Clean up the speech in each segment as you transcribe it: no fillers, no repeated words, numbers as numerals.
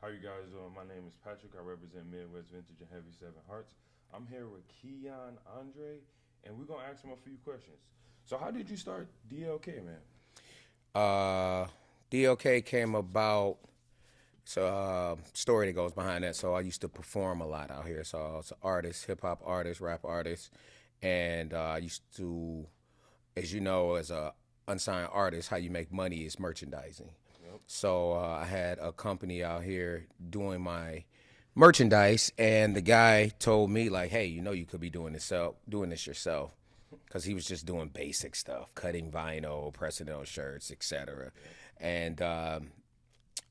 How you guys doing? My name is Patrick. I represent Midwest Vintage and Heavy Seven Hearts. I'm here with Keon Andre, and we're gonna ask him a few questions. So, how did you start DLK, man? Uh, DLK came about. So story that goes behind that. So I used to perform a lot out here. So I was an artist, hip hop artist, rap artist, and I used to, as you know, as a unsigned artist, how you make money is merchandising. Yep. So I had a company out here doing my merchandise, and the guy told me like, "Hey, you know, you could be doing this yourself." Because he was just doing basic stuff, cutting vinyl, pressing it on shirts, etc. Yep. And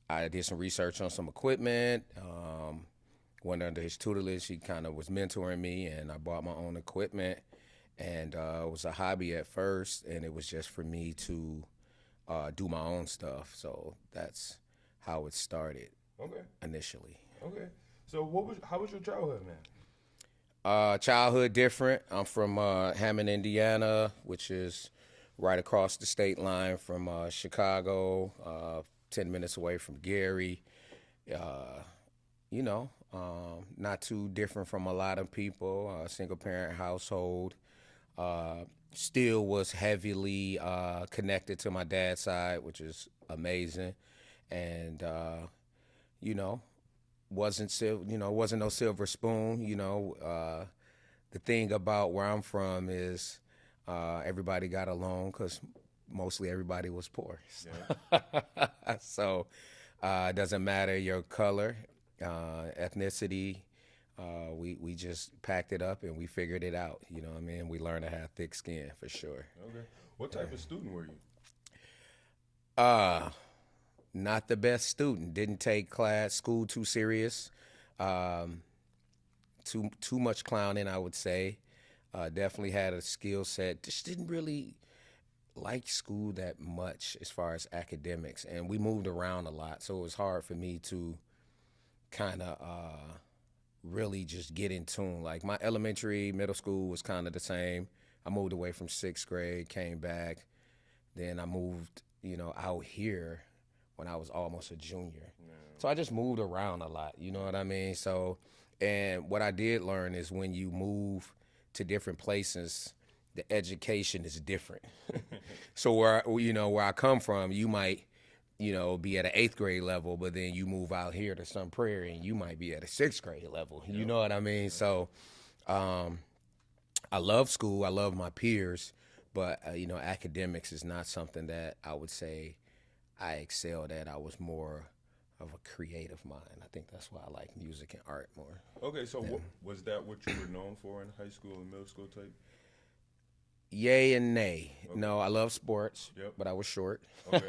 I did some research on some equipment. Went under his tutelage. He kind of was mentoring me, and I bought my own equipment. And it was a hobby at first, and it was just for me to do my own stuff. So that's how it started Okay. initially. Okay. So, how was your childhood, man? Childhood different. I'm from Hammond, Indiana, which is right across the state line from Chicago, 10 minutes away from Gary. Uh, not too different from a lot of people. Single parent household. Uh, Still was heavily connected to my dad's side, which is amazing. And you know, wasn't no silver spoon. The thing about where I'm from is everybody got along because mostly everybody was poor. Yeah. So it doesn't matter your color, ethnicity. We just packed it up and we figured it out. You know what I mean? We learned to have thick skin for sure. Okay. What type of student were you? Uh, Not the best student. Didn't take school too serious. Um, too much clowning, I would say. Definitely had a skill set. Just didn't really like school that much as far as academics, and we moved around a lot, so it was hard for me to kind of really just get in tune. Like my elementary, middle school was kind of the same. I moved away from sixth grade, came back, then I moved, out here when I was almost a junior. No. So I just moved around a lot, you know what I mean? So, and what I did learn is when you move to different places, the education is different. So where I come from, you might, be at an eighth grade level, but then you move out here to Sun Prairie and you might be at a sixth grade level. You Yep. know what I mean? Yep. So um, I love school. I love my peers, but academics is not something that I would say I excelled at. I was more of a creative mind. I think that's why I like music and art more. Okay. So, Yeah. what was that? What you were known for in high school and middle school type? Yay and nay. Okay. No, I love sports, Yep. but I was short. Okay.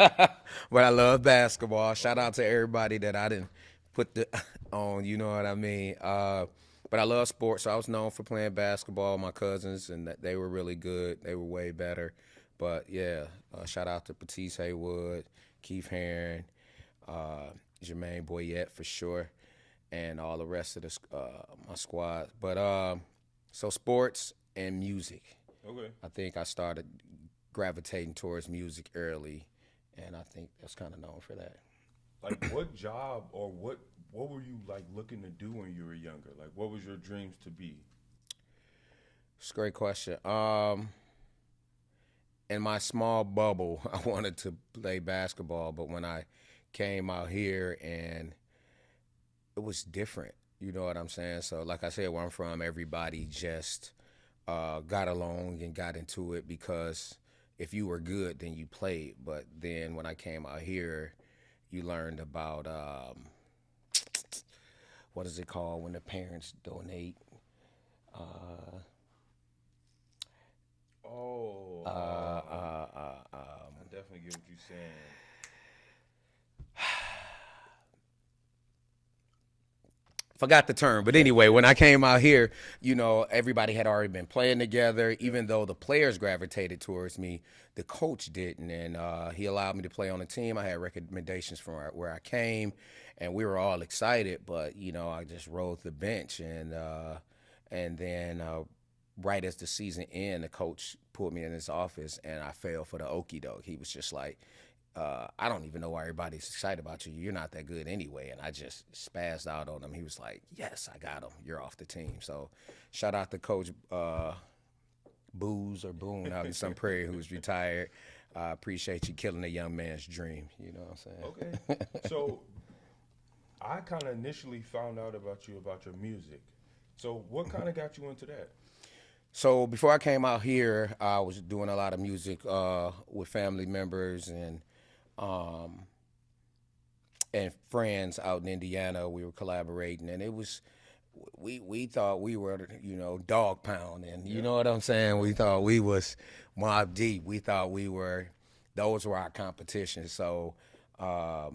But I love basketball. Shout Okay. out to everybody that I didn't put the on. You know what I mean? But I love sports. So I was known for playing basketball. My cousins and they were really good. They were way better. But yeah, shout out to Patisse Haywood, Keith Heron, uh, Jermaine Boyette for sure, and all the rest of my squad. But so sports and music. Okay. I think I started gravitating towards music early, and I think that's kind of known for that. Like, what job or what were you like looking to do when you were younger? Like, what was your dreams to be? It's a great question. In my small bubble, I wanted to play basketball, but when I came out here and it was different, you know what I'm saying? So, like I said, where I'm from, everybody just got along and got into it because if you were good, then you played. But then when I came out here, you learned about what is it called when the parents donate? Uh, Oh, uh, uh, uh, I definitely get what you're saying. Forgot the term, but anyway, when I came out here, everybody had already been playing together. Yep. Even though the players gravitated towards me, the coach didn't, and he allowed me to play on the team. I had recommendations from where I came, and we were all excited. But I just rode the bench, and then right as the season ended, the coach pulled me in his office, and I fell for the okey doke. He was just like, I don't even know why everybody's excited about you. You're not that good anyway. And I just spazzed out on him. He was like, yes, I got him. You're off the team. So shout out to Coach Booze or Boone out in Sun Prairie who's retired. I appreciate you killing a young man's dream. You know what I'm saying? Okay. So I kind of initially found out about you, about your music. So what kind of got you into that? So before I came out here, I was doing a lot of music with family members um, and friends out in Indiana. We were collaborating, and it was we thought we were, Dog Pound, and you know what I'm saying. We thought we was Mobb Deep. We thought those were our competition. So I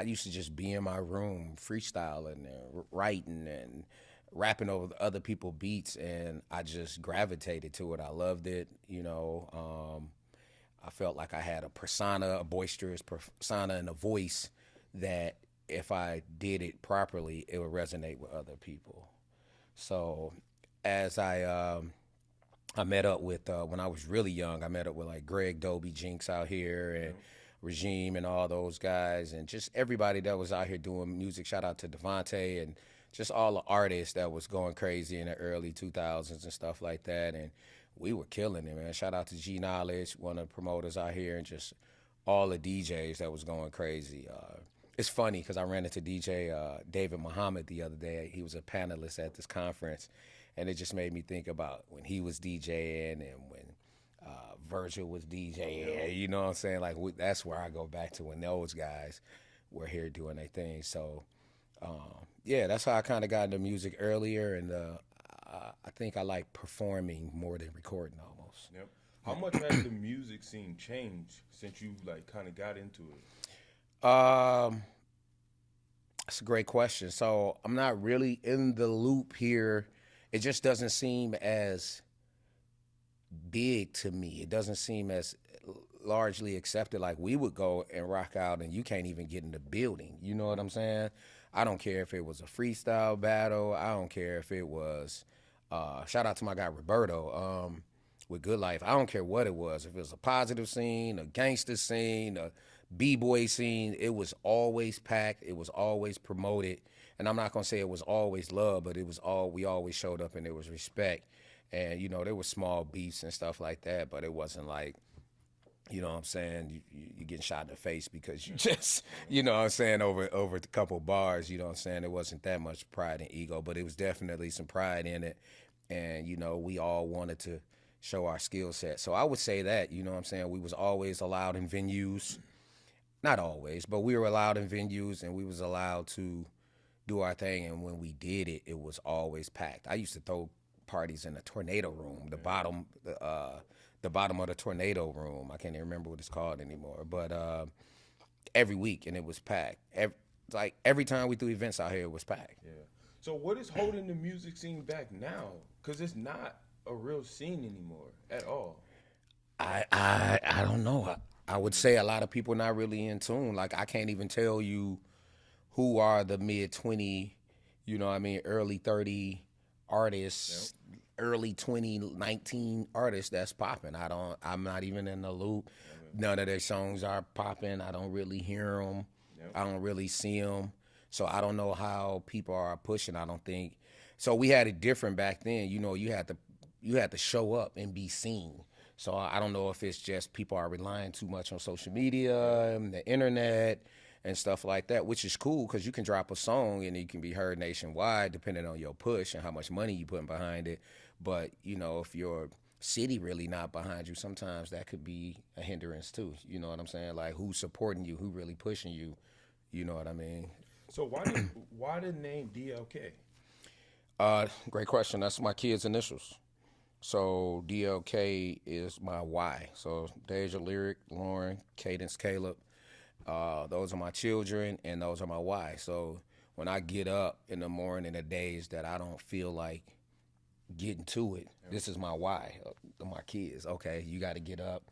used to just be in my room freestyling and writing and rapping over the other people's beats, and I just gravitated to it. I loved it. I felt like I had a persona, a boisterous persona, and a voice that if I did it properly, it would resonate with other people. So as I met up with when I was really young, I met up with like Greg Dobie, Jinx out here, and Regime, and all those guys, and just everybody that was out here doing music. Shout out to Devontae and just all the artists that was going crazy in the early 2000s and stuff like that. And we were killing it, man. Shout out to G Knowledge, one of the promoters out here, and just all the DJs that was going crazy. It's funny because I ran into DJ David Muhammad the other day. He was a panelist at this conference, and it just made me think about when he was DJing and when Virgil was DJing. You know what I'm saying? Like that's where I go back to when those guys were here doing their thing. So yeah, that's how I kind of got into music earlier, and I think I like performing more than recording almost. Yep. How much has the music scene changed since you like kind of got into it? That's a great question. So I'm not really in the loop here. It just doesn't seem as big to me. It doesn't seem as largely accepted. Like we would go and rock out and you can't even get in the building. You know what I'm saying? I don't care if it was a freestyle battle. I don't care if it was, shout out to my guy Roberto with Good Life. I don't care what it was. If it was a positive scene, a gangster scene, a B-boy scene, it was always packed. It was always promoted. And I'm not going to say it was always love, but we always showed up and there was respect. And, there were small beefs and stuff like that, but it wasn't like, you know what I'm saying, you getting shot in the face because you just, you know what I'm saying, over a couple bars, you know what I'm saying. There wasn't that much pride and ego, but it was definitely some pride in it. And, we all wanted to show our skill set. So I would say that, you know what I'm saying, we was always allowed in venues. Not always, but we were allowed in venues and we was allowed to do our thing. And when we did it, it was always packed. I used to throw parties in the tornado room, the bottom of the tornado room. I can't even remember what it's called anymore. But every week, and it was packed. Every time we threw events out here, it was packed. Yeah. So what is holding the music scene back now? Because it's not a real scene anymore at all. I don't know. I would say a lot of people not really in tune. Like I can't even tell you who are the mid-20, early 30 artists, early 2019 artists that's popping. I'm not even in the loop. None of their songs are popping. I don't really hear them. I don't really see them. So I don't know how people are pushing. I don't think. So we had it different back then. You had to show up and be seen. So I don't know if it's just people are relying too much on social media and the internet and stuff like that, which is cool because you can drop a song and it can be heard nationwide depending on your push and how much money you putting behind it. But, if your city really not behind you, sometimes that could be a hindrance too. You know what I'm saying? Like who's supporting you, who really pushing you, you know what I mean? So why the name DLK? Great question. That's my kids' initials. So DLK is my Y. So Deja, Lyric, Lauren, Cadence, Caleb. Those are my children, and those are my Y. So when I get up in the morning, the days that I don't feel like getting to it, this is my Y, my kids. Okay, you got to get up.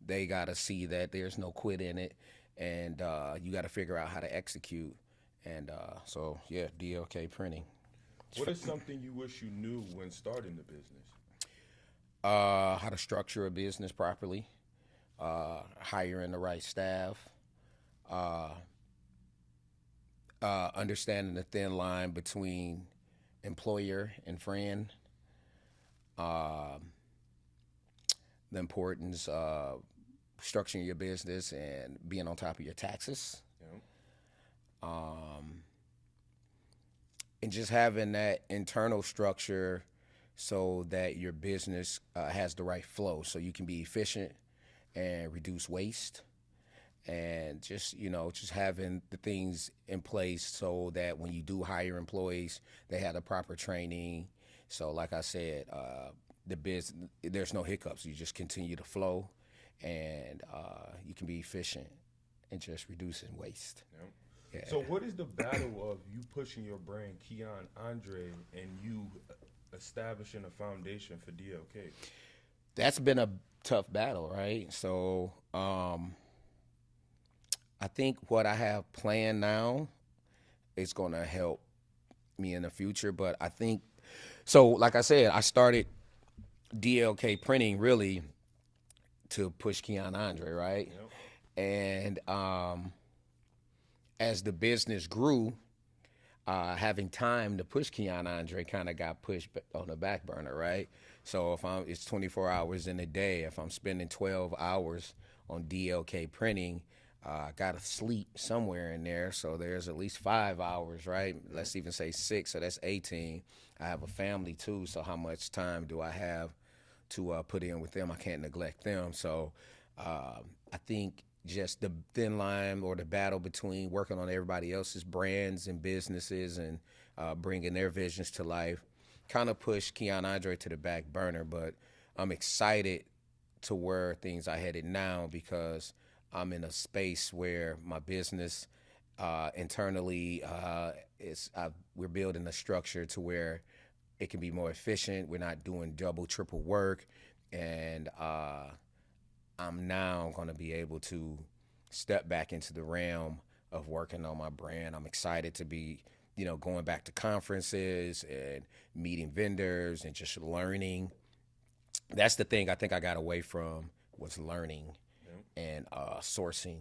They got to see that there's no quit in it, and you got to figure out how to execute. And so, yeah, DLK Printing. What is something you wish you knew when starting the business? How to structure a business properly. hiring the right staff, uh, understanding the thin line between employer and friend, uh, the importance of structuring your business and being on top of your taxes, Yeah. um, and just having that internal structure so that your business has the right flow so you can be efficient and reduce waste and just just having the things in place so that when you do hire employees they have the proper training, so like I said, the business, there's no hiccups, you just continue to flow and you can be efficient and just reducing waste. Yeah. Yeah. So, what is the battle of you pushing your brand, Keon Andre, and you establishing a foundation for DLK? That's been a tough battle, right? So I think what I have planned now is going to help me in the future. But I think, so like I said, I started DLK printing really to push Keon Andre, right? Yep. And as the business grew, having time to push Keon Andre kind of got pushed on the back burner, right? So if it's 24 hours in a day. If I'm spending 12 hours on DLK printing, I gotta sleep somewhere in there. So there's at least 5 hours, right? Let's even say 6, so that's 18. I have a family too, so how much time do I have to put in with them? I can't neglect them. So I think just the thin line or the battle between working on everybody else's brands and businesses and bringing their visions to life kind of pushed Keon Andre to the back burner. But I'm excited to where things are headed now because I'm in a space where my business internally we're building a structure to where it can be more efficient. We're not doing double, triple work, and I'm now going to be able to step back into the realm of working on my brand. I'm excited to be, going back to conferences and meeting vendors and just learning. That's the thing I think I got away from, was learning and sourcing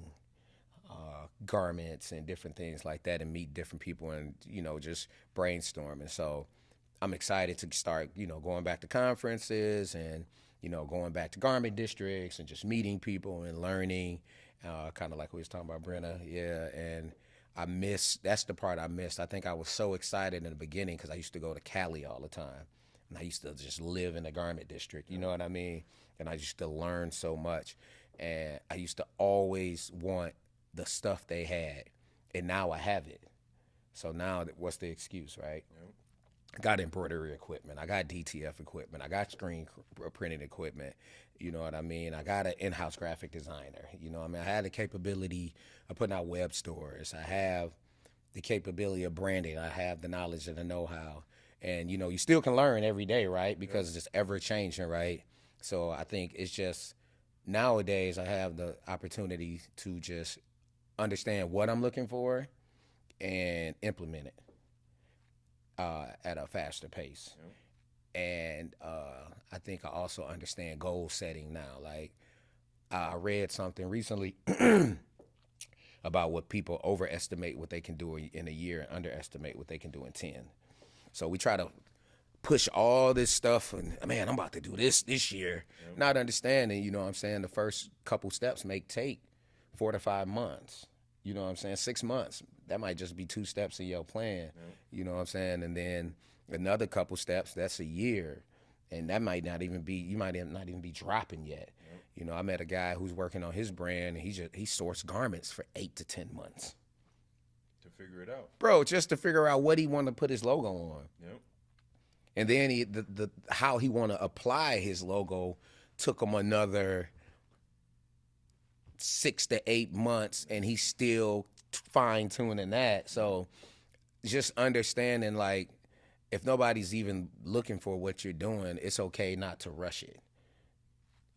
garments and different things like that, and meet different people and just brainstorming. So I'm excited to start going back to conferences and going back to garment districts and just meeting people and learning, kind of like we was talking about, Brenna. Yeah, and that's the part I missed. I think I was so excited in the beginning because I used to go to Cali all the time, and I used to just live in the garment district, you know what I mean? And I used to learn so much, and I used to always want the stuff they had, and now I have it. So now what's the excuse, right? Yep. I got embroidery equipment. I got DTF equipment. I got screen printing equipment. You know what I mean? I got an in-house graphic designer. You know what I mean? I had the capability of putting out web stores. I have the capability of branding. I have the knowledge and the know-how. And, you still can learn every day, right? Because it's just ever-changing, right? So I think it's just nowadays I have the opportunity to just understand what I'm looking for and implement it at a faster pace. Yep. And I think I also understand goal setting now. Like I read something recently about what people overestimate what they can do in a year and underestimate what they can do in 10. So we try to push all this stuff and, man, I'm about to do this year, not understanding, you know what I'm saying, the first couple steps may take 4 to 5 months. You know what I'm saying? 6 months. That might just be 2 steps in your plan. You know what I'm saying? And then another couple steps, that's a year. And that might not even be, you might not even be dropping yet. You know, I met a guy who's working on his brand, and he sourced garments for 8 to 10 months. To figure it out. Bro, just to figure out what he wanted to put his logo on. Yep. And then how he want to apply his logo took him another 6 to 8 months, and he's still fine tuning that. So just understanding, like, if nobody's even looking for what you're doing, it's okay not to rush it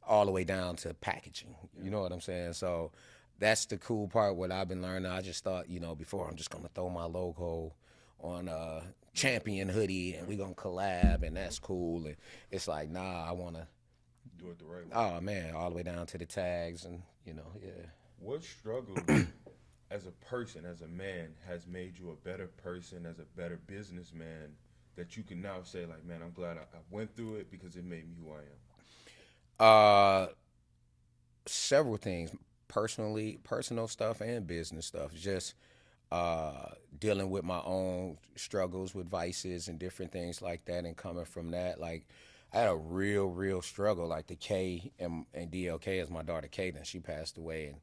all the way down to packaging. You know what I'm saying? So that's the cool part, what I've been learning. I just thought, before, I'm just going to throw my logo on a Champion hoodie and we're going to collab, and that's cool. And it's like, nah, I want to Do it the right way. Oh man, all the way down to the tags and yeah. What struggles as a person, as a man, has made you a better person, as a better businessman, that you can now say, like, man, I'm glad I went through it because it made me who I am? Uh, Several things, personal stuff and business stuff. Just dealing with my own struggles with vices and different things like that, and coming from that, like I had a real struggle. Like the K and DLK is my daughter Kaden. She passed away in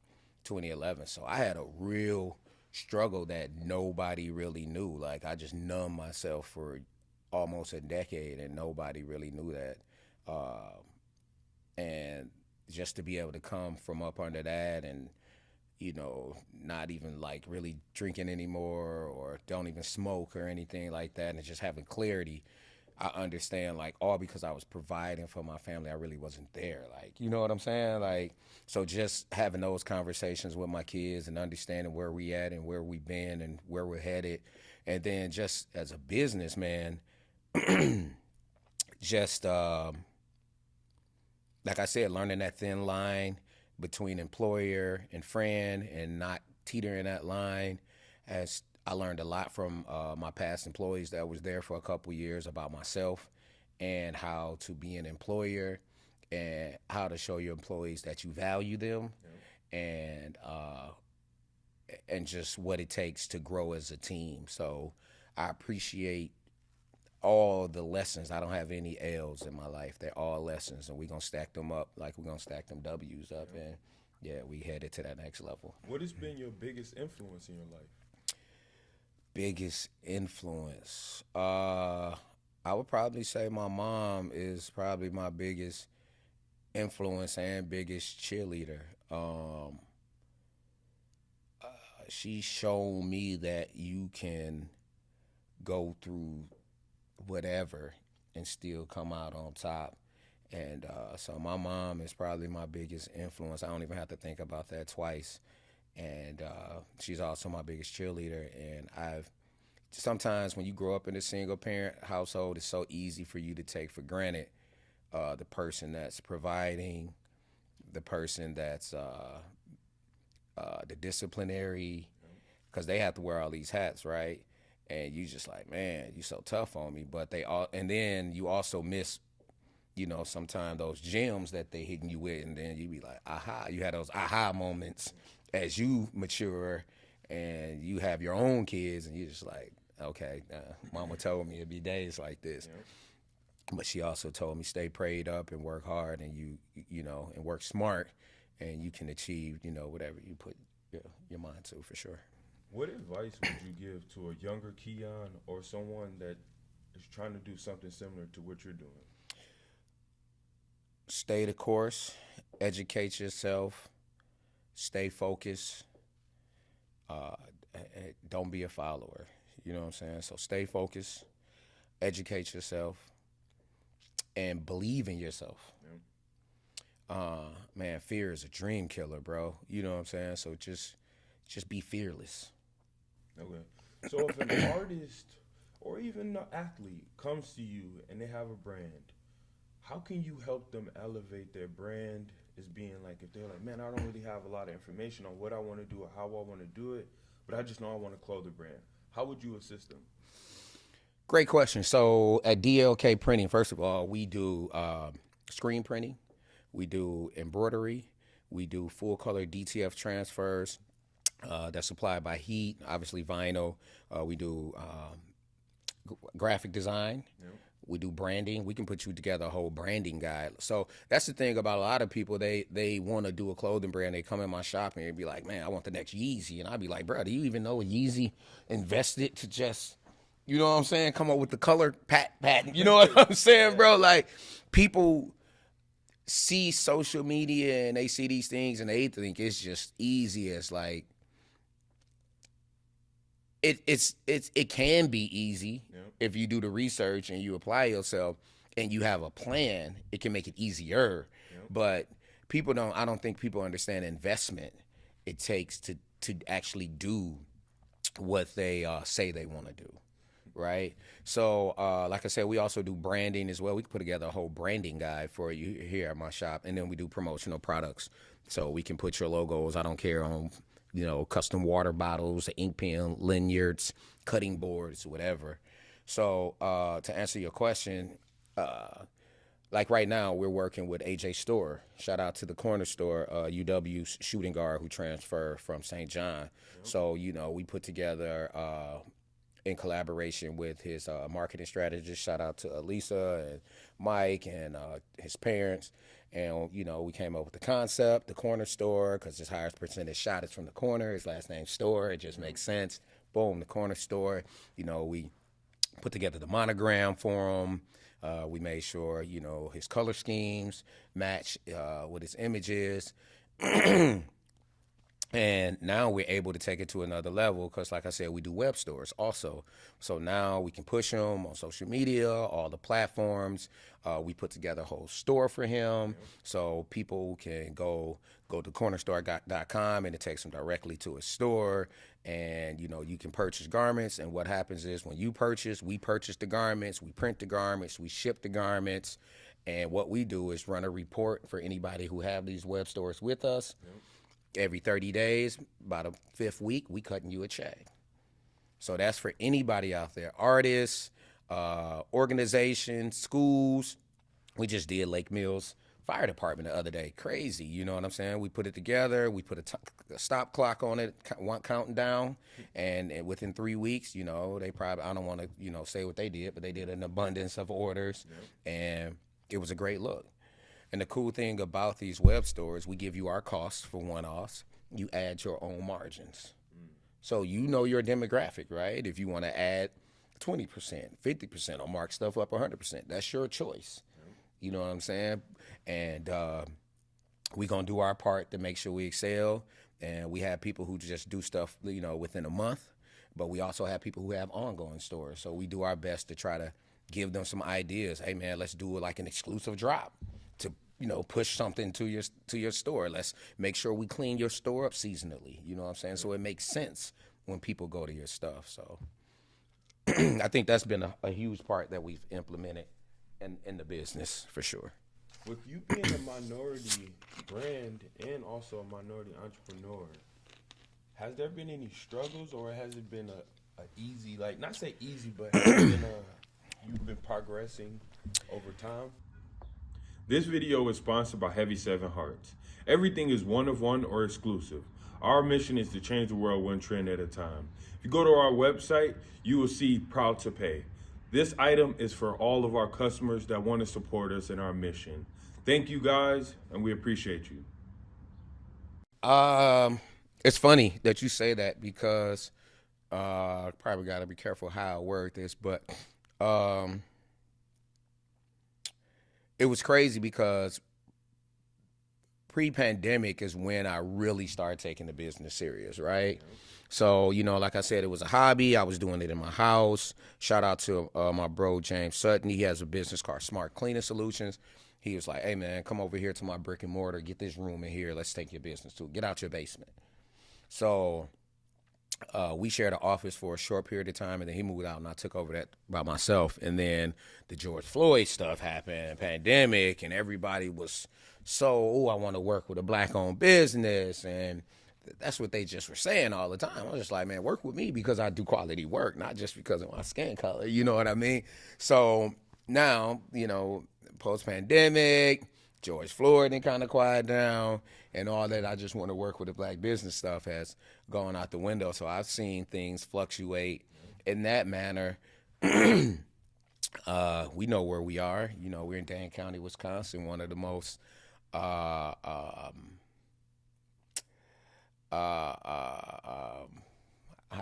2011, so I had a real struggle that nobody really knew. Like I just numbed myself for almost a decade, and nobody really knew that. And just to be able to come from up under that and not even like really drinking anymore or don't even smoke or anything like that, and just having clarity. I understand, like, all because I was providing for my family. I really wasn't there. Like, you know what I'm saying? Like, so just having those conversations with my kids and understanding where we at and where we've been and where we're headed. And then just as a businessman, just like I said, learning that thin line between employer and friend and not teetering that line. As I learned a lot from my past employees that was there for a couple years about myself and how to be an employer and how to show your employees that you value them, and just what it takes to grow as a team. So I appreciate all the lessons. I don't have any L's in my life. They're all lessons, and we're gonna stack them up like we're gonna stack them W's up, and yeah, we headed to that next level. What has been your biggest influence in your life? Biggest influence, I would probably say my mom is probably my biggest influence and biggest cheerleader. She showed me that you can go through whatever and still come out on top. And so my mom is probably my biggest influence. I don't even have to think about that twice. And she's also my biggest cheerleader. And I've sometimes when you grow up in a single parent household, it's so easy for you to take for granted the person that's providing, the person that's the disciplinary, because they have to wear all these hats, right? And you just like, man, you so tough on me. But they all, and then you also miss, sometimes those gems that they hitting you with, and then you be like, aha. You had those aha moments as you mature and you have your own kids, and you just like, okay, mama told me it'd be days like this. But she also told me stay prayed up and work hard, and and work smart, and you can achieve, whatever you put your mind to, for sure. What advice would you give to a younger Keon or someone that is trying to do something similar to what you're doing? Stay the course, educate yourself, stay focused. Uh, don't be a follower. You know what I'm saying? So stay focused, educate yourself, and believe in yourself. Man, fear is a dream killer, bro. You know what I'm saying? So just be fearless. Okay. So if an artist or even an athlete comes to you and they have a brand, how can you help them elevate their brand as being like, if they're like, man, I don't really have a lot of information on what I want to do or how I want to do it, but I just know I want to clothe the brand. How would you assist them? Great question. So at DLK Printing, first of all, we do screen printing, we do embroidery, we do full color DTF transfers that's supplied by heat, obviously vinyl. We do graphic design. We do branding. We can put you together a whole branding guide. So that's the thing about a lot of people. They want to do a clothing brand. They come in my shop and they be like, man, I want the next Yeezy. And I'd be like, bro, do you even know Yeezy invested to just, you know what I'm saying, come up with the color patent? You know what I'm saying, bro? Like, people see social media and they see these things and they think it's just easy as like, it can be easy if you do the research and you apply yourself and you have a plan. It can make it easier, but I don't think people understand investment it takes to actually do what they say they want to do. right? So, like I said, we also do branding as well. We can put together a whole branding guide for you here at my shop, and then we do promotional products. So we can put your logos, I don't care, on, custom water bottles, ink pen, lanyards, cutting boards, whatever. So, to answer your question, like right now, we're working with AJ Store. Shout out to the corner store, UW's shooting guard who transferred from St. John. So, we put together in collaboration with his marketing strategist. Shout out to Elisa and Mike and his parents. And, we came up with the concept, the corner store, because his highest percentage shot is from the corner. His last name Store. It just makes sense. Boom, the corner store. We put together the monogram for him. We made sure, his color schemes match with his images. And now we're able to take it to another level because, like I said, we do web stores also. So now we can push him on social media, all the platforms. We put together a whole store for him, so people can go to cornerstore.com and it takes them directly to a store. And, you can purchase garments. And what happens is when you purchase, we purchase the garments, we print the garments, we ship the garments. And what we do is run a report for anybody who have these web stores with us. Every 30 days, about a fifth week, we cutting you a check. So that's for anybody out there, artists, organizations, schools. We just did Lake Mills Fire Department the other day. Crazy, you know what I'm saying? We put it together. We put a stop clock on it, counting down. And within 3 weeks, they probably, I don't want to, say what they did, but they did an abundance of orders. And it was a great look. And the cool thing about these web stores, we give you our costs for one-offs. You add your own margins. So your demographic, right? If you want to add 20%, 50%, or mark stuff up 100%, that's your choice. You know what I'm saying? And we're going to do our part to make sure we excel. And we have people who just do stuff, within a month. But we also have people who have ongoing stores. So we do our best to try to give them some ideas. Hey, man, let's do it like an exclusive drop to push something to your store. Let's make sure we clean your store up seasonally. You know what I'm saying? So it makes sense when people go to your stuff. So I think that's been a huge part that we've implemented in the business for sure. With you being a minority brand and also a minority entrepreneur, has there been any struggles, or has it been a easy, like, not say easy, but has it been you've been progressing over time? This video is sponsored by Heavy 7 Hearts. Everything is one of one or exclusive. Our mission is to change the world one trend at a time. If you go to our website, you will see Proud to Pay. This item is for all of our customers that want to support us in our mission. Thank you guys, and we appreciate you. It's funny that you say that because probably got to be careful how I word this, but it was crazy because pre-pandemic is when I really started taking the business serious, right? So, like I said, it was a hobby. I was doing it in my house. Shout out to my bro, James Sutton. He has a business called Smart Cleaning Solutions. He was like, hey, man, come over here to my brick and mortar. Get this room in here. Let's take your business to it. Get out your basement. So we shared an office for a short period of time, and then he moved out, and I took over that by myself. And then the George Floyd stuff happened, pandemic, and everybody was I want to work with a black-owned business, and that's what they just were saying all the time. I was just like, man, work with me because I do quality work, not just because of my skin color. You know what I mean? So now, post-pandemic, George Floyd and kind of quiet down, and all that. I just want to work with the black business stuff has gone out the window. So I've seen things fluctuate in that manner. We know where we are. We're in Dane County, Wisconsin, one of the most how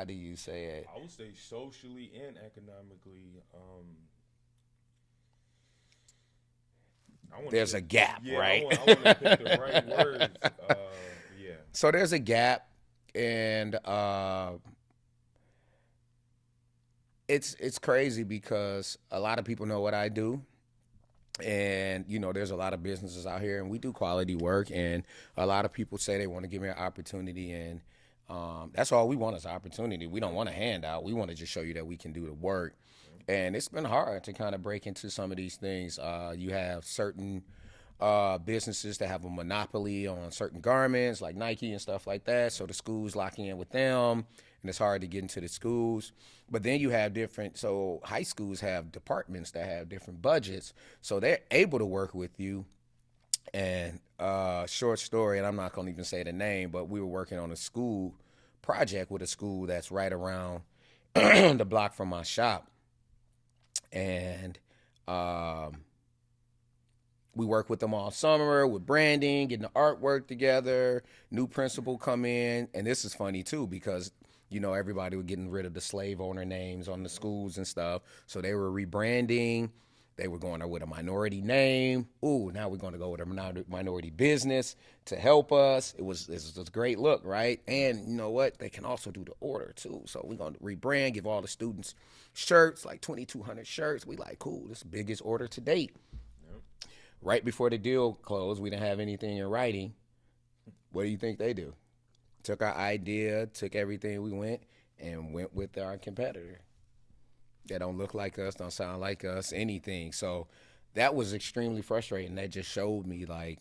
do you say it? I would say socially and economically. There's a gap, right? I want to pick the right words. Yeah. So there's a gap, and it's crazy because a lot of people know what I do. And, there's a lot of businesses out here, and we do quality work, and a lot of people say they want to give me an opportunity, and That's all we want is opportunity. We don't want a handout. We want to just show you that we can do the work. And it's been hard to kind of break into some of these things. You have certain businesses that have a monopoly on certain garments, like Nike and stuff like that. So the schools locking in with them, and it's hard to get into the schools. But then you have different. So high schools have departments that have different budgets, so they're able to work with you. And short story, and I'm not gonna even say the name, but we were working on a school project with a school that's right around the block from my shop, and um, we work with them all summer with branding, getting the artwork together. New principal come in, and this is funny too because everybody was getting rid of the slave owner names on the schools and stuff, so they were rebranding. They were going with a minority name. Ooh, now we're going to go with a minority business to help us. It was a great look, right? And you know what? They can also do the order too. So we're going to rebrand, give all the students shirts, like 2,200 shirts. We like, cool, this is the biggest order to date. Right before the deal closed, we didn't have anything in writing. What do you think they do? Took our idea, took everything we went with our competitor. That don't look like us, don't sound like us, anything. So that was extremely frustrating. That just showed me like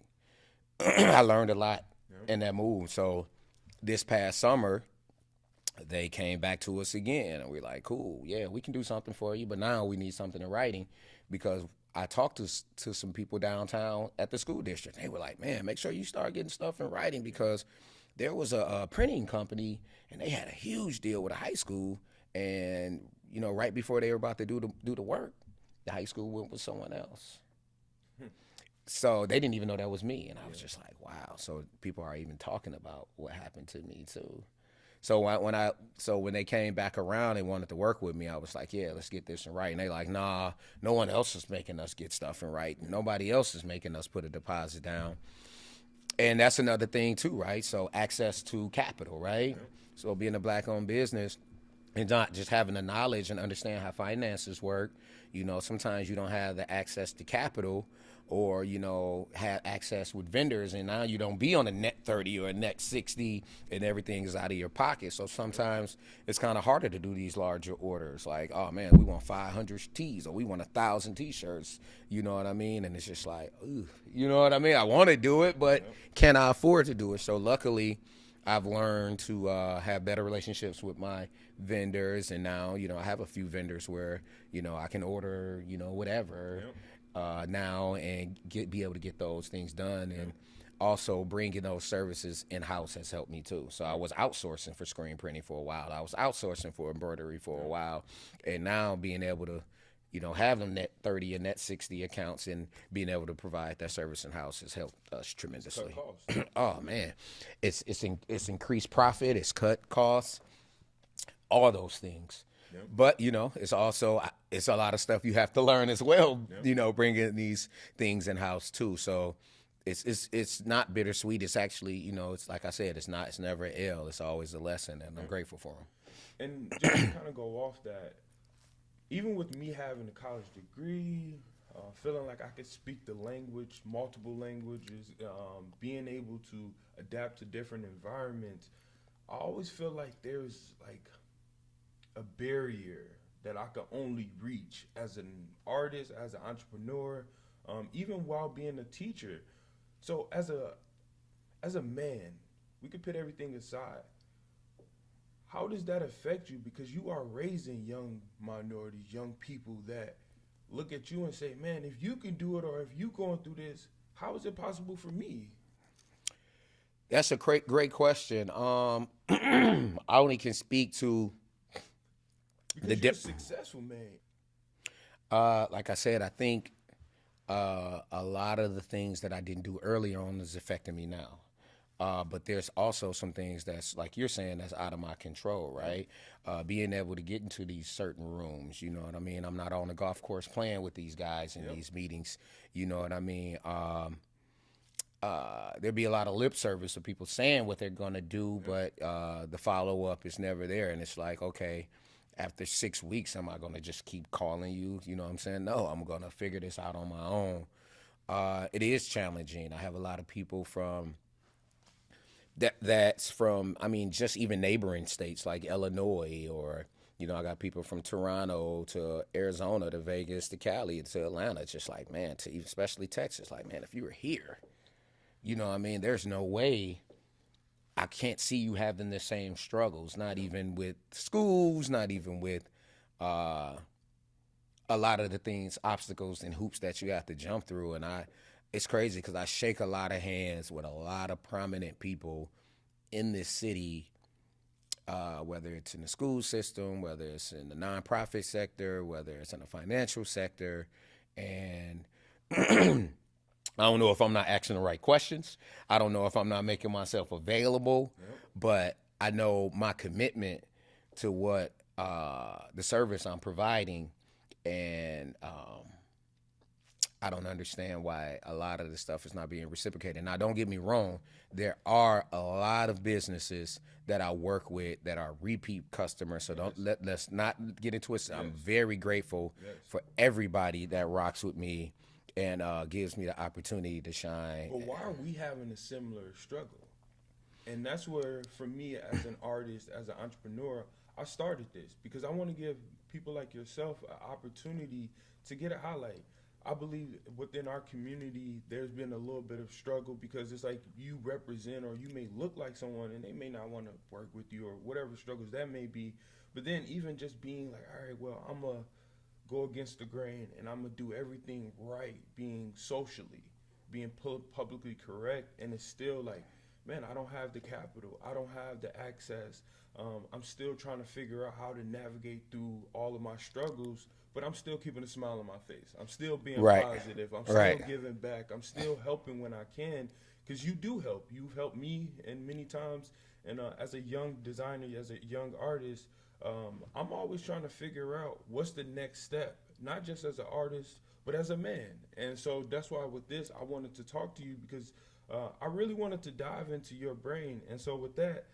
I learned a lot in that move. So this past summer, they came back to us again, and we're like, cool, yeah, we can do something for you, but now we need something in writing because I talked to some people downtown at the school district. They were like, man, make sure you start getting stuff in writing because there was a printing company, and they had a huge deal with a high school, and right before they were about to do the work, the high school went with someone else. So they didn't even know that was me, and I was just like, wow. So people are even talking about what happened to me too. So when they came back around and wanted to work with me, I was like, yeah, let's get this in writing. They like, nah, no one else is making us get stuff in writing. Nobody else is making us put a deposit down. And that's another thing too, right? So access to capital, right? So being a black-owned business and not just having the knowledge and understand how finances work. Sometimes you don't have the access to capital or, have access with vendors, and now you don't be on a net 30 or a net 60 and everything is out of your pocket. So sometimes it's kind of harder to do these larger orders like, oh man, we want 500 tees or we want 1,000 t-shirts, you know what I mean? And it's just like, ooh, you know what I mean? I want to do it, but can I afford to do it? So luckily, I've learned to have better relationships with my vendors, and now I have a few vendors where I can order whatever now and be able to get those things done, and also bringing those services in house has helped me too. So I was outsourcing for screen printing for a while. I was outsourcing for embroidery for a while, and now being able to have them net 30 and net 60 accounts and being able to provide that service in house has helped us tremendously. Oh man, it's increased profit, it's cut costs, all those things. But it's also it's a lot of stuff you have to learn as well. Bringing these things in house too. So it's not bittersweet. It's actually it's like I said, it's never an L. It's always a lesson, and I'm grateful for them. And just to kind of go off that, even with me having a college degree, feeling like I could speak the language, multiple languages, being able to adapt to different environments, I always feel like there's like a barrier that I can only reach as an artist, as an entrepreneur, even while being a teacher. So as a man, we could put everything aside. How does that affect you? Because you are raising young minorities, young people that look at you and say, man, if you can do it or if you going through this, how is it possible for me? That's a great question. I only can speak to Because you're a successful man. like I said, I think a lot of the things that I didn't do earlier on is affecting me now. But there's also some things that's like you're saying that's out of my control, right? Being able to get into these certain rooms, you know what I mean? I'm not on the golf course playing with these guys in these meetings, you know what I mean? There'd be a lot of lip service of people saying what they're gonna do, but the follow up is never there, and it's like, okay, after 6 weeks, am I gonna just keep calling you? You know what I'm saying? No, I'm gonna figure this out on my own. It is challenging. I have a lot of people from that's from, I mean, just even neighboring states like Illinois, or I got people from Toronto to Arizona to Vegas to Cali to Atlanta. It's just like, man, to even especially Texas, like, man, if you were here, what I mean, there's no way I can't see you having the same struggles, not even with schools, not even with uh, a lot of the things, obstacles and hoops that you have to jump through. And it's crazy because I shake a lot of hands with a lot of prominent people in this city, whether it's in the school system, whether it's in the nonprofit sector, whether it's in the financial sector. And I don't know if I'm not asking the right questions. I don't know if I'm not making myself available, but I know my commitment to what the service I'm providing, and I don't understand why a lot of the stuff is not being reciprocated. Now, don't get me wrong. There are a lot of businesses that I work with that are repeat customers. So let's not get into it. I'm very grateful for everybody that rocks with me and gives me the opportunity to shine. But why are we having a similar struggle? And that's where, for me, as an artist, as an entrepreneur, I started this because I want to give people like yourself an opportunity to get a highlight. I believe within our community, there's been a little bit of struggle because it's like you represent, or you may look like someone and they may not want to work with you, or whatever struggles that may be. But then even just being like, all right, well, I'm going to go against the grain and I'm going to do everything right, being socially, being publicly correct. And it's still like, man, I don't have the capital. I don't have the access. I'm still trying to figure out how to navigate through all of my struggles, but I'm still keeping a smile on my face. I'm still being positive. I'm still giving back. I'm still helping when I can, because you do help. You've helped me, and many times. And as a young designer, as a young artist, I'm always trying to figure out what's the next step, not just as an artist, but as a man. And so that's why with this, I wanted to talk to you because I really wanted to dive into your brain. And so with that,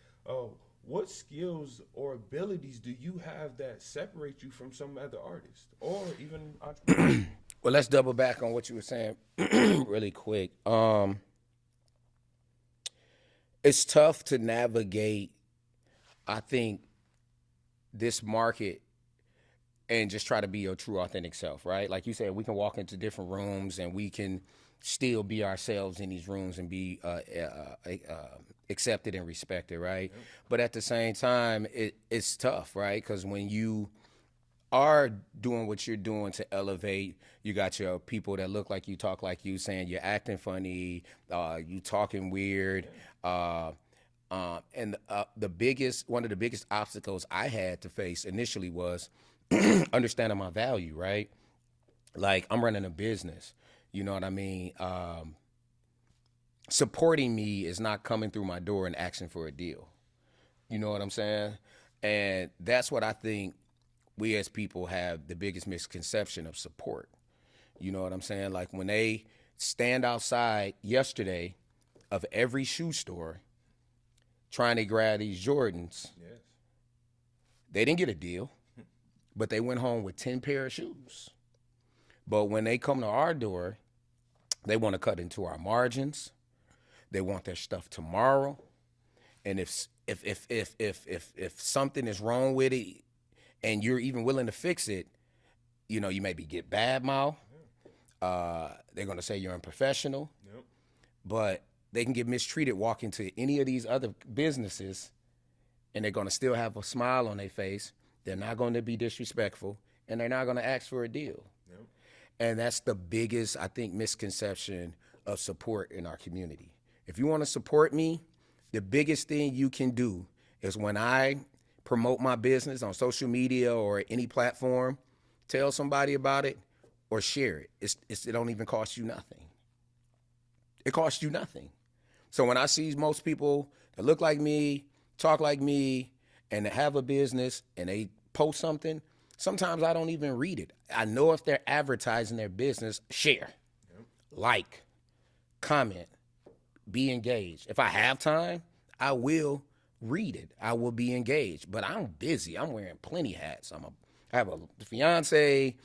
what skills or abilities do you have that separate you from some other artists or even entrepreneurs? Well, let's double back on what you were saying really quick. It's tough to navigate, I think, this market and just try to be your true authentic self, right? Like you said, we can walk into different rooms and we can still be ourselves in these rooms and be accepted and respected, right? Yep. But at the same time, it's tough, right? Because when you are doing what you're doing to elevate, you got your people that look like you, talk like you, saying you're acting funny, you talking weird. And one of the biggest obstacles I had to face initially was understanding my value, right? Like, I'm running a business, you know what I mean? Supporting me is not coming through my door and asking for a deal. You know what I'm saying? And that's what I think we as people have the biggest misconception of support. You know what I'm saying? Like, when they stand outside yesterday of every shoe store trying to grab these Jordans, yes, they didn't get a deal, but they went home with 10 pair of shoes. But when they come to our door, they want to cut into our margins. They want their stuff tomorrow. And if something is wrong with it and you're even willing to fix it, you maybe get bad mouth. They're going to say you're unprofessional. Yep. But they can get mistreated walking to any of these other businesses, and they're going to still have a smile on their face. They're not going to be disrespectful, and they're not going to ask for a deal. Yep. And that's the biggest, I think, misconception of support in our community. If you want to support me, the biggest thing you can do is, when I promote my business on social media or any platform, tell somebody about it or share it. It don't even cost you nothing. It costs you nothing. So when I see most people that look like me, talk like me, and have a business and they post something, sometimes I don't even read it. I know if they're advertising their business, share, like, comment, be engaged. If I have time, I will read it. I will be engaged. But I'm busy. I'm wearing plenty hats. I have a fiance.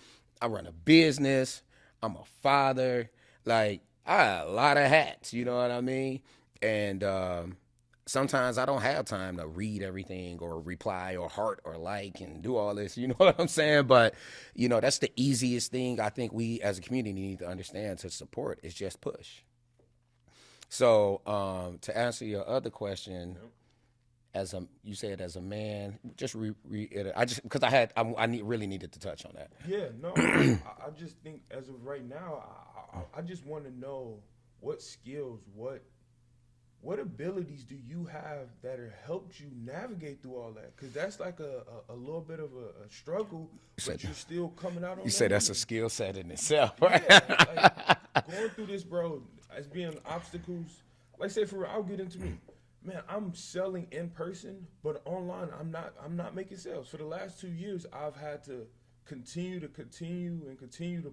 I run a business. I'm a father. Like, I have a lot of hats. You know what I mean? And sometimes I don't have time to read everything or reply or heart or like and do all this. You know what I'm saying? But that's the easiest thing I think we as a community need to understand to support is just push. So to answer your other question, Yep. as a you said as a man, just I just because really needed to touch on that. Yeah, no, I just think as of right now, I just want to know what skills, what abilities do you have that have helped you navigate through all that? Because that's like a little bit of a struggle, but you're still coming out You on the say that's a winning. skill set in itself, right? Yeah, like going through this, bro, as being obstacles. Like say for real, I'll get into me. Man, I'm selling in person, but online I'm not making sales. For the last 2 years, I've had to continue to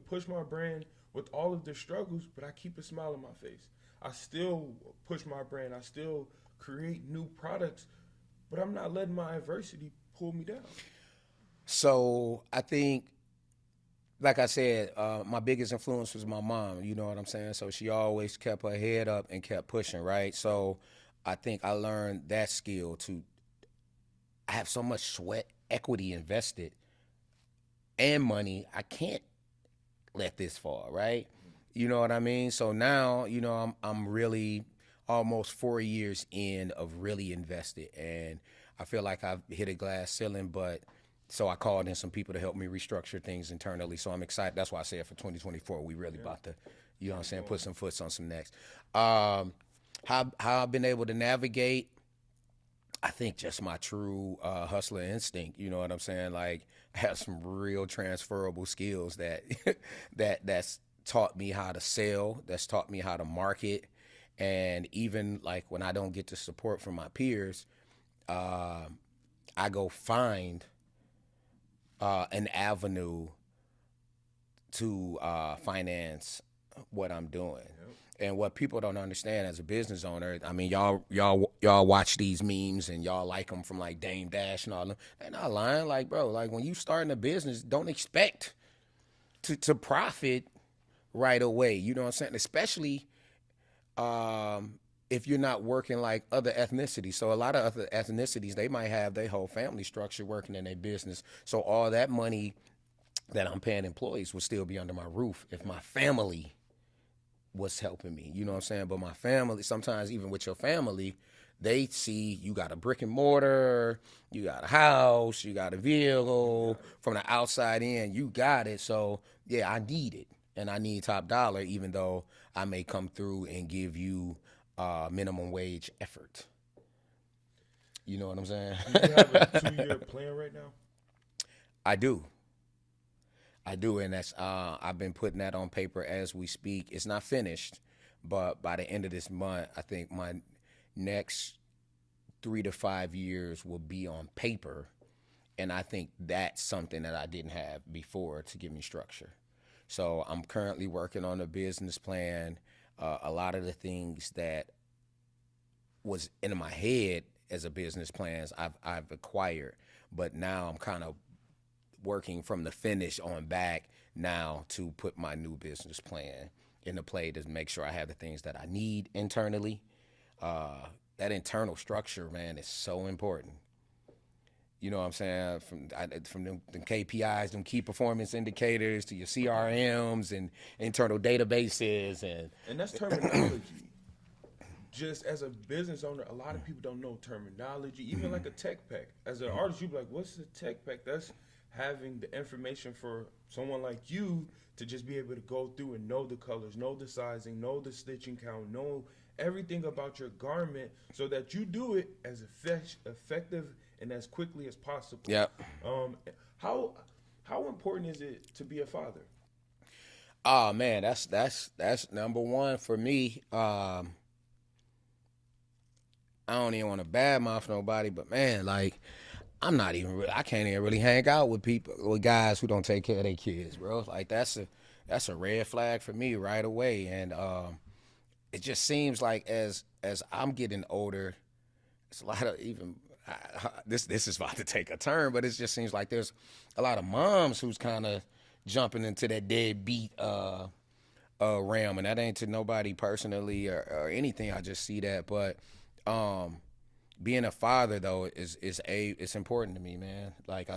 push my brand with all of the struggles, but I keep a smile on my face. I still push my brand. I still create new products, but I'm not letting my adversity pull me down. So I think, like I said, my biggest influence was my mom. You know what I'm saying? So she always kept her head up and kept pushing, right? So I think I learned that skill to. I have so much sweat equity invested and money. I can't let this fall, right? You know what I mean? So now, I'm really almost 4 years in of really invested, and I feel like I've hit a glass ceiling. But so I called in some people to help me restructure things internally. So I'm excited. That's why I said for 2024 we really about to, what I'm saying, put some foots on some necks. How I've been able to navigate. I think just my true hustler instinct. You know what I'm saying? Like I have some real transferable skills that that's taught me how to sell. That's taught me how to market, and even like when I don't get the support from my peers, I go find an avenue to finance what I'm doing. And what people don't understand as a business owner, I mean, y'all watch these memes and y'all like them from like Dame Dash and all them. They're not lying, like bro. Like when you starting a business, don't expect to profit right away. You know what I'm saying? Especially if you're not working like other ethnicities. So a lot of other ethnicities, they might have their whole family structure working in their business. So all that money that I'm paying employees would still be under my roof if my family was helping me. You know what I'm saying? But my family, sometimes even with your family, they see you got a brick and mortar, you got a house, you got a vehicle. From the outside in, you got it. So yeah, I need it. And I need top dollar, even though I may come through and give you minimum wage effort. You know what I'm saying? Do you have a 2 year plan right now? I do. I do, and that's I've been putting that on paper as we speak. It's not finished, but by the end of this month, I think my next 3 to 5 years will be on paper, and I think that's something that I didn't have before to give me structure. So I'm currently working on a business plan. A lot of the things that was in my head as a business plans I've acquired, but now I'm kind of working from the finish on back now to put my new business plan into play to make sure I have the things that I need internally. That internal structure, man, is so important. You know what I'm saying? From them KPIs, them key performance indicators to your CRMs and internal databases and And that's terminology. Just as a business owner, a lot of people don't know terminology, even like a tech pack. As an artist, you be like, what's a tech pack? That's having the information for someone like you to just be able to go through and know the colors, know the sizing, know the stitching count, know everything about your garment so that you do it as effective and as quickly as possible. yeah. Um, how important is it to be a father? Oh man, that's number one for me. I don't even want to badmouth nobody, but man, like I can't even really hang out with people with guys who don't take care of their kids, bro. Like that's a red flag for me right away. And it just seems like as I'm getting older, it's a lot of even this is about to take a turn, but it just seems like there's a lot of moms who's kind of jumping into that deadbeat realm, and that ain't to nobody personally or anything. I just see that, but being a father though it's important to me, man. Like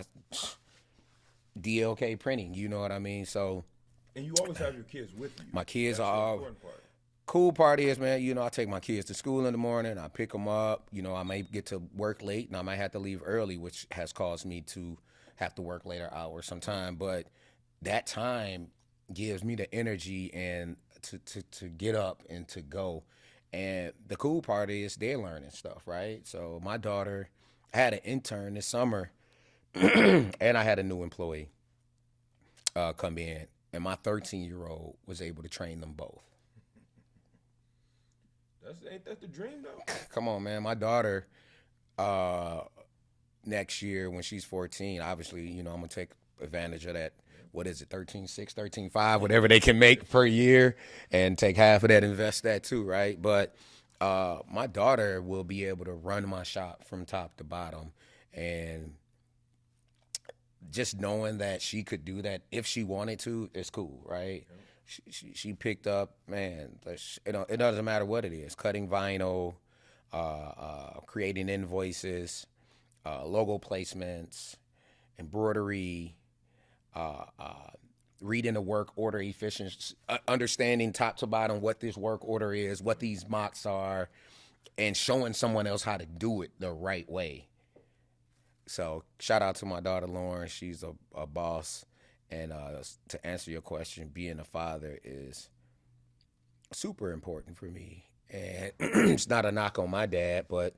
DLK printing, you know what I mean? So And you always have your kids with you. my kids That's the are important part. cool part is, man, I take my kids to school in the morning. I pick them up. I may get to work late and I might have to leave early, which has caused me to have to work later hours sometime. But that time gives me the energy and to get up and to go. And the cool part is they're learning stuff, right? So my daughter, I had an intern this summer and I had a new employee come in, and my 13-year-old was able to train them both. Ain't that the dream though? Come on, man. My daughter, next year when she's 14, obviously, I'm gonna take advantage of that. What is it, 13.6, 13.5, whatever they can make per year, and take half of that, invest that too, right? But my daughter will be able to run my shop from top to bottom, and just knowing that she could do that if she wanted to is cool, right? She picked up, man. It doesn't matter what it is: cutting vinyl, creating invoices, logo placements, embroidery, reading the work order efficiency, understanding top to bottom what this work order is, what these mocks are, and showing someone else how to do it the right way. So shout out to my daughter Lauren. She's a boss. And to answer your question, being a father is super important for me. And it's not a knock on my dad, but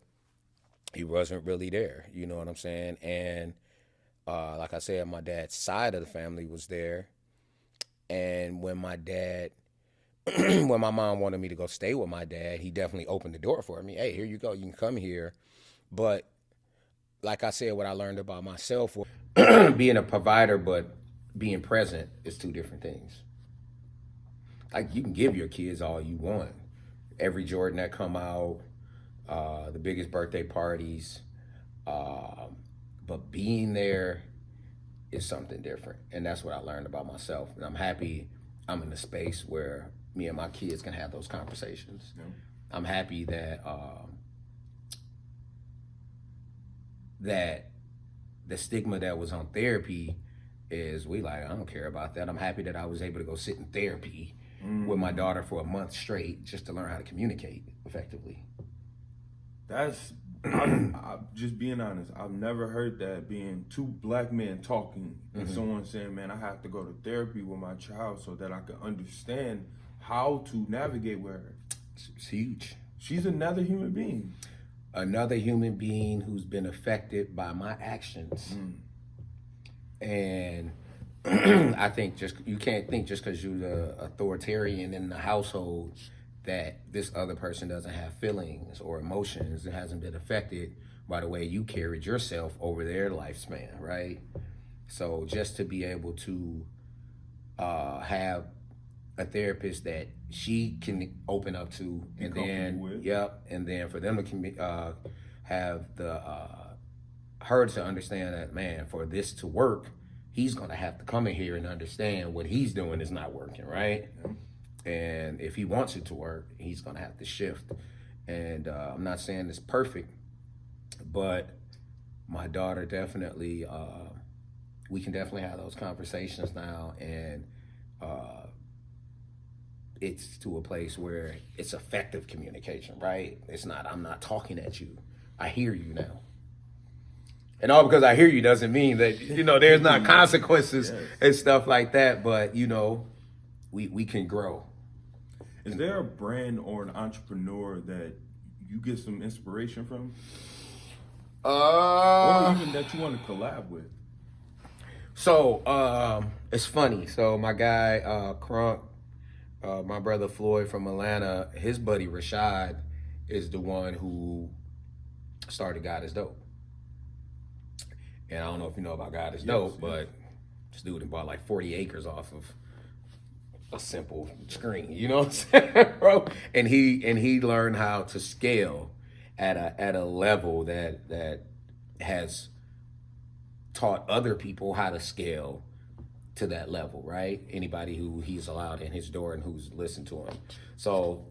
he wasn't really there. You know what I'm saying? And like I said, my dad's side of the family was there. And when my mom wanted me to go stay with my dad, he definitely opened the door for me. Hey, here you go. You can come here. But like I said, what I learned about myself was being a provider, but being present is two different things. Like, you can give your kids all you want. Every Jordan that come out, the biggest birthday parties, but being there is something different. And that's what I learned about myself. And I'm happy I'm in a space where me and my kids can have those conversations. Yeah. I'm happy that that the stigma that was on therapy is I don't care about that. I'm happy that I was able to go sit in therapy with my daughter for a month straight just to learn how to communicate effectively. I'm just being honest. I've never heard that, being two black men talking and someone saying, man, I have to go to therapy with my child so that I can understand how to navigate with her. It's huge. She's another human being. Another human being who's been affected by my actions. And I think you can't think just because you're the authoritarian in the household that this other person doesn't have feelings or emotions and hasn't been affected by the way you carried yourself over their lifespan, right? So just to be able to have a therapist that she can open up to, and then and then for them to have the her to understand that, man, for this to work, he's gonna have to come in here and understand what he's doing is not working, right? And if he wants it to work, he's gonna have to shift. And I'm not saying it's perfect, but my daughter definitely, we can definitely have those conversations now, and it's to a place where it's effective communication, right? It's not, I'm not talking at you. I hear you now. And all because I hear you doesn't mean that, there's not consequences and stuff like that, but, we can grow. Is there a brand or an entrepreneur that you get some inspiration from? Or even that you want to collab with? So, it's funny. So my guy, Crunk, my brother Floyd from Atlanta, his buddy Rashad is the one who started God is Dope. And I don't know if you know about God is Dope, but this dude bought like 40 acres off of a simple screen, you know what I'm saying, bro? And he learned how to scale at a level that has taught other people how to scale to that level, right? Anybody who he's allowed in his door and who's listened to him. So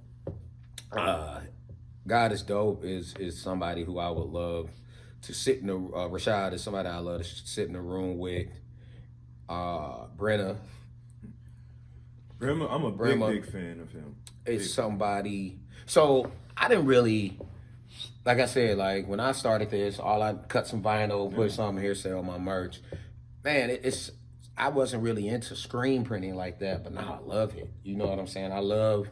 God is dope is somebody who I would love to sit in the Rashad is somebody I love to sit in the room with. Brenna. I'm a Brenna big fan of him. is somebody. So I didn't really, like I said, like when I started this, all I cut some vinyl, put something here, sell my merch. Man, it's I wasn't really into screen printing like that, but now I love it. You know what I'm saying? I love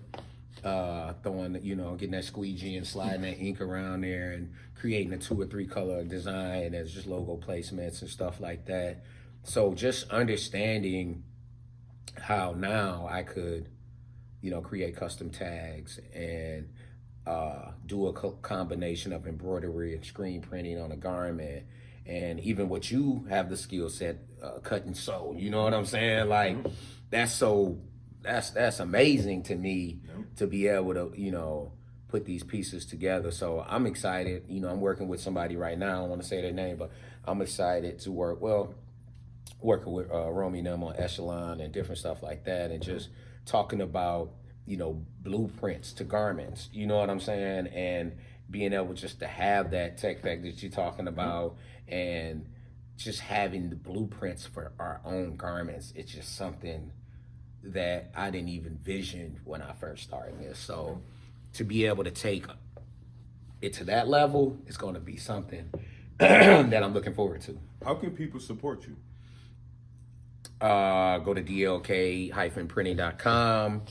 throwing, getting that squeegee and sliding that ink around there and creating a 2 or 3 color design as just logo placements and stuff like that. So just understanding how now I could, create custom tags and do a combination of embroidery and screen printing on a garment, and even what you have the skill set, cut and sew. You know what I'm saying? Like that's amazing to me to be able to put these pieces together. So I'm excited. I'm working with somebody right now. I don't want to say their name, but I'm excited to working with Romy and them on Echelon and different stuff like that, and just talking about blueprints to garments. You know what I'm saying? And being able just to have that tech fact that you're talking about, and just having the blueprints for our own garments. It's just something that I didn't even vision when I first started this. So to be able to take it to that level, it's going to be something that I'm looking forward to. How can people support you? Go to dlk-printing.com.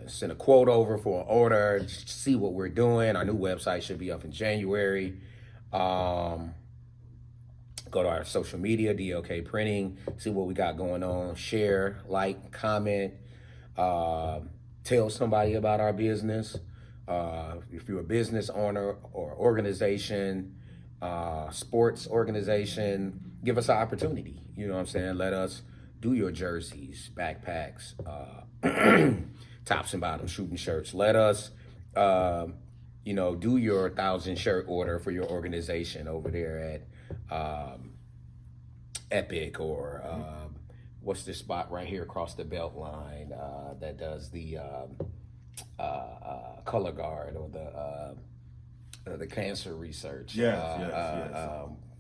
Send a quote over for an order. Just see what we're doing. Our new website should be up in January. Go to our social media, DLK Printing. See what we got going on. Share, like, comment. Tell somebody about our business. If you're a business owner or organization, sports organization, give us an opportunity. You know what I'm saying? Let us do your jerseys, backpacks, tops and bottoms, shooting shirts. Let us, do your 1,000 shirt order for your organization over there at Epic, or what's this spot right here across the Beltline that does the Color Guard, or the cancer research. Yes.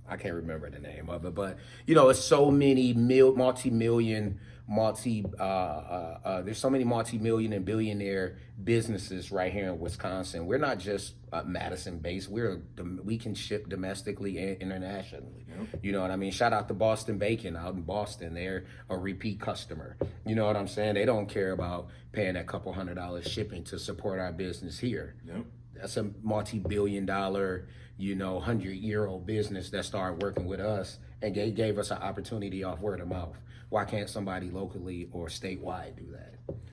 I can't remember the name of it, but it's so many multi-million, there's so many multi-million and billionaire businesses right here in Wisconsin. We're not just Madison based. We can ship domestically and internationally. Yep. You know what I mean? Shout out to Boston Bacon out in Boston. They're a repeat customer. You know what I'm saying? They don't care about paying that couple $100 shipping to support our business here. Yep. That's a multi-billion-dollar, 100-year-old business that started working with us and gave us an opportunity off word of mouth. Why can't somebody locally or statewide do that?